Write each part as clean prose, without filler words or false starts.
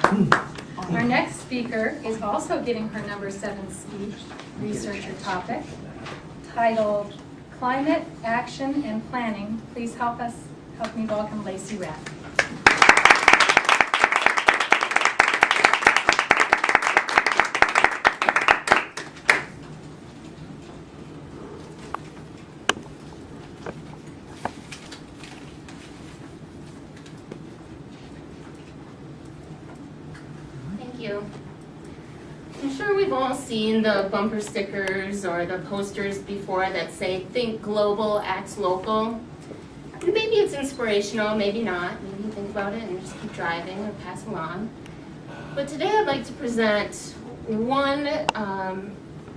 Our next speaker is also getting her number 7 speech, researcher topic, titled Climate Action and Planning. Please help me welcome Lacey Raak. I'm sure we've all seen the bumper stickers or the posters before that say, think global, act local. And maybe it's inspirational, maybe not. Maybe you think about it and just keep driving or pass along. But today I'd like to present one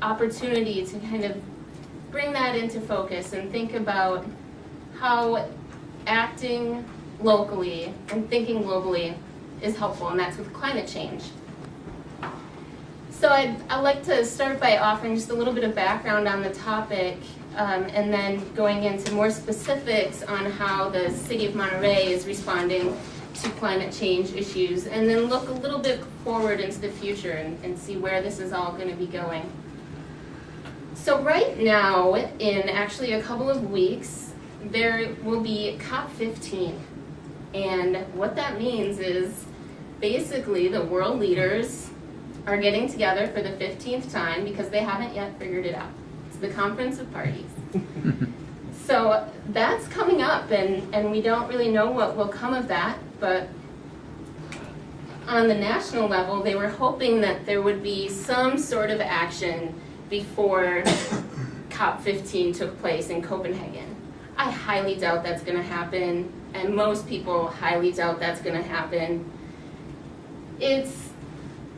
opportunity to kind of bring that into focus and think about how acting locally and thinking globally is helpful, and that's with climate change. So I'd like to start by offering just a little bit of background on the topic, and then going into more specifics on how the City of Monterey is responding to climate change issues, and then look a little bit forward into the future and see where this is all going to be going. So right now, in actually a couple of weeks, there will be COP15. And what that means is basically the world leaders are getting together for the 15th time because they haven't yet figured it out. It's the Conference of Parties. So that's coming up, and we don't really know what will come of that, but on the national level, they were hoping that there would be some sort of action before COP15 took place in Copenhagen. I highly doubt that's going to happen, and most people highly doubt that's going to happen.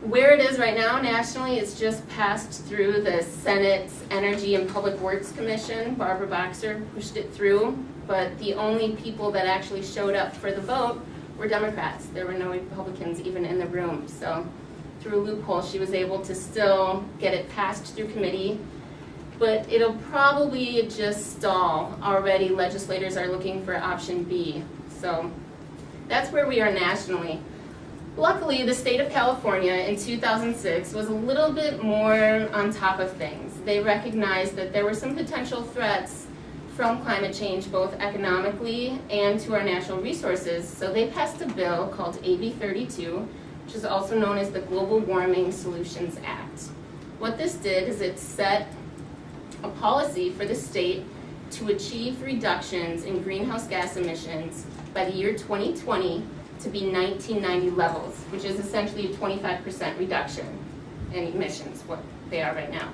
Where it is right now nationally, it's just passed through the Senate's Energy and Public Works Commission. Barbara Boxer pushed it through, but the only people that actually showed up for the vote were Democrats. There were no Republicans even in the room. So through a loophole, she was able to still get it passed through committee, but it'll probably just stall. Already legislators are looking for option B. So that's where we are nationally. Luckily, the state of California in 2006 was a little bit more on top of things. They recognized that there were some potential threats from climate change, both economically and to our natural resources. So they passed a bill called AB 32, which is also known as the Global Warming Solutions Act. What this did is it set a policy for the state to achieve reductions in greenhouse gas emissions by the year 2020 to be 1990 levels, which is essentially a 25% reduction in emissions, what they are right now.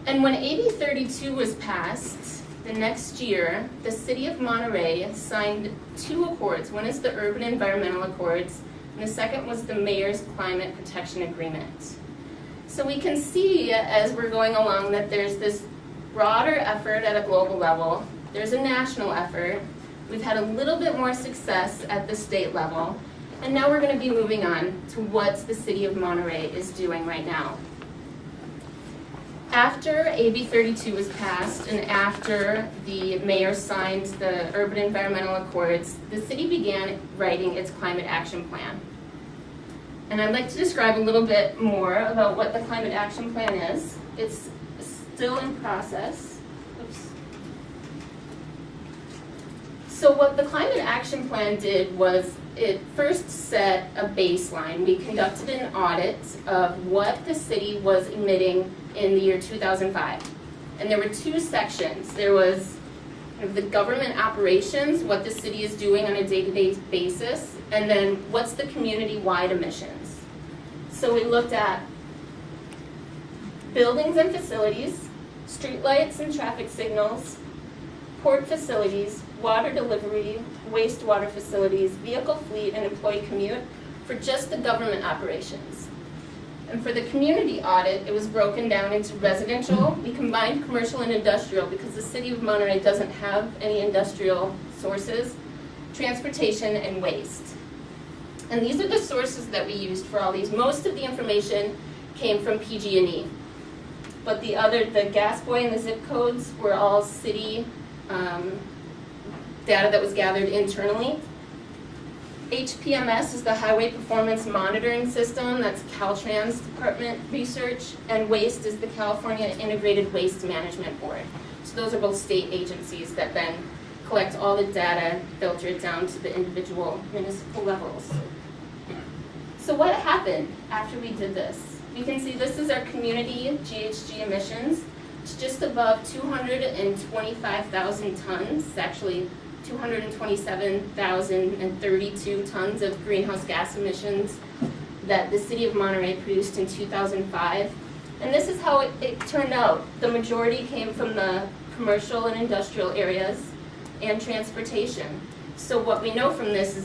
And when AB 32 was passed, the next year, the City of Monterey signed 2 accords. One is the Urban Environmental Accords, and the second was the Mayor's Climate Protection Agreement. So we can see as we're going along that there's this broader effort at a global level, there's a national effort. We've had a little bit more success at the state level, and now we're going to be moving on to what the City of Monterey is doing right now. After AB 32 was passed and after the mayor signed the Urban Environmental Accords, the city began writing its Climate Action Plan. And I'd like to describe a little bit more about what the Climate Action Plan is. It's still in process. So what the Climate Action Plan did was it first set a baseline. We conducted an audit of what the city was emitting in the year 2005. And there were 2 sections. There was the government operations, what the city is doing on a day-to-day basis, and then what's the community-wide emissions. So we looked at buildings and facilities, streetlights and traffic signals, port facilities, water delivery, wastewater facilities, vehicle fleet, and employee commute for just the government operations. And for the community audit, it was broken down into residential. We combined commercial and industrial because the City of Monterey doesn't have any industrial sources, transportation, and waste. And these are the sources that we used for all these. Most of the information came from PG&E. But the gas boy and the zip codes were all city data that was gathered internally. HPMS is the Highway Performance Monitoring System, that's Caltrans department research, and WASTE is the California Integrated Waste Management Board. So those are both state agencies that then collect all the data, filter it down to the individual municipal levels. So what happened after we did this? We can see this is our community GHG emissions. It's just above 225,000 tons, actually 227,032 tons of greenhouse gas emissions that the city of Monterey produced in 2005. And this is how it turned out. The majority came from the commercial and industrial areas and transportation. So what we know from this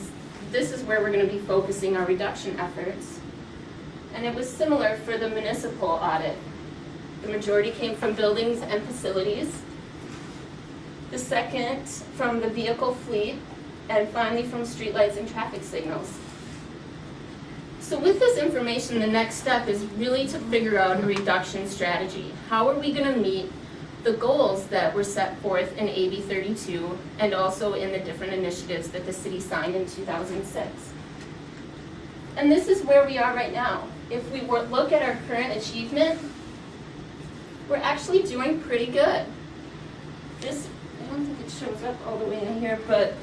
is where we're going to be focusing our reduction efforts. And it was similar for the municipal audit. The majority came from buildings and facilities. The second from the vehicle fleet, and finally from streetlights and traffic signals. So with this information, the next step is really to figure out a reduction strategy. How are we going to meet the goals that were set forth in AB 32 and also in the different initiatives that the city signed in 2006? And this is where we are right now. If we look at our current achievement, we're actually doing pretty good. This, I don't think it shows up all the way in here, but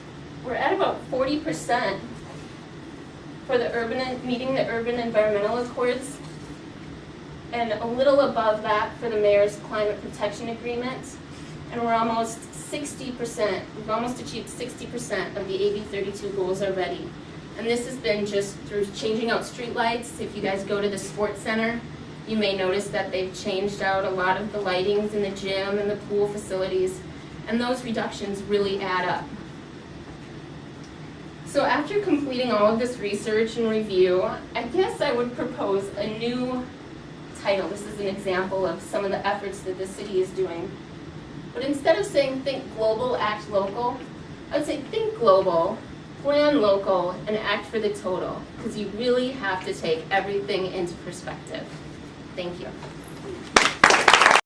we're at about 40% for the meeting the urban environmental accords, and a little above that for the mayor's climate protection agreement. And we're almost 60%, we've almost achieved 60% of the AB 32 goals already. And this has been just through changing out streetlights. If you guys go to the sports center, you may notice that they've changed out a lot of the lightings in the gym and the pool facilities, and those reductions really add up. So after completing all of this research and review, I guess I would propose a new title. This is an example of some of the efforts that the city is doing. But instead of saying think global, act local, I would say think global, plan local, and act for the total, because you really have to take everything into perspective. Thank you.